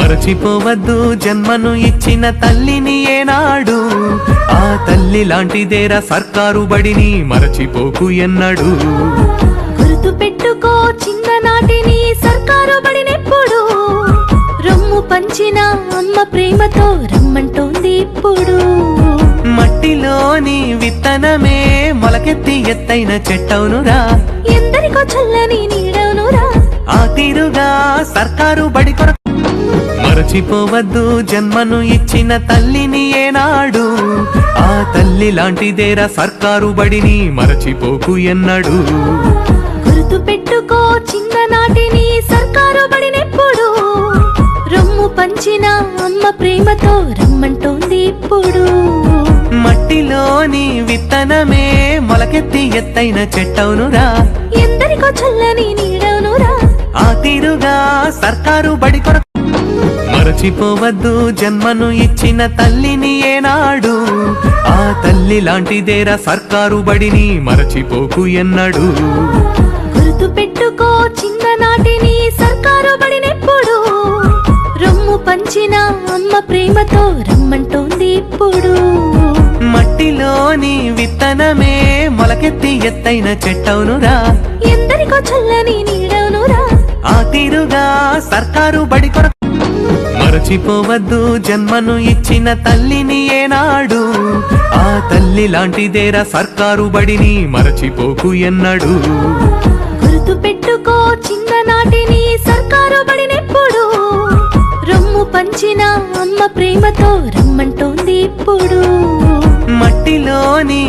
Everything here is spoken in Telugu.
మరచిపోవద్దు జన్మను ఇచ్చిన తల్లిని ఏనాడు, ఆ తల్లి లాంటిదేరా సర్కారు బడిని మరచిపోకు ఎన్నడు. గుర్తు పెట్టుకో చిన్ననాటిని సర్కారు బడినెప్పుడు, రొమ్ము పంచిన అమ్మ ప్రేమతో రమ్మంటోంది ఇప్పుడు. మట్టిలోని విత్తనమే మొలకెత్తి ఎత్తైన చెట్టవునురా, ఎందరికో చల్లని నీడవునురా. ఆ తీరుగా సర్కారు బడి కొరకు మరచిపోవద్దు జన్మను ఇచ్చిన తల్లిని ఏనాడు, ఆ తల్లి లాంటిదేరా సర్కారు బడిని మరచిపోకు ఎన్నడు. గుర్తు పెట్టుకో చిన్ననాటిని సర్కారు బడినెప్పుడు, రొమ్ము పంచిన అమ్మ ప్రేమతో రమ్మంటోంది ఇప్పుడు. మట్టిలోని విత్తనమే మొలకెత్తి ఎత్తైన చెట్టవునురా, ఎందరికో చల్లని నీడవునురా. ఆ తీరుగా సర్కారు బడి కొరకు మరచిపోవద్దు జన్మను ఇచ్చిన తల్లిని ఏనాడు, ఆ తల్లి లాంటిదేరా సర్కారు బడిని మరచిపోకు ఎన్నడు. గుర్తు పెట్టుకో చిన్ననాటిని సర్కారు బడినెప్పుడు, రొమ్ము పంచిన అమ్మ ప్రేమతో రమ్మంటోంది ఇప్పుడు. మట్టిలోని విత్తనమే మొలకెత్తి ఎత్తైన చెట్టవునురా, ఎందరికో చల్లని నీడవునురా. ఆ తీరుగా సర్కారు బడి కొరకు మరచిపోవద్దు జన్మను ఇచ్చిన తల్లిని ఏనాడు, ఆ తల్లి లాంటిదేరా సర్కారు బడిని మరచిపోకు ఎన్నడు. గుర్తు పెట్టుకో చిన్ననాటిని సర్కారు బడినెప్పుడు, రొమ్ము పంచిన అమ్మ ప్రేమతో రమ్మంటోంది ఇప్పుడు. మట్టిలోని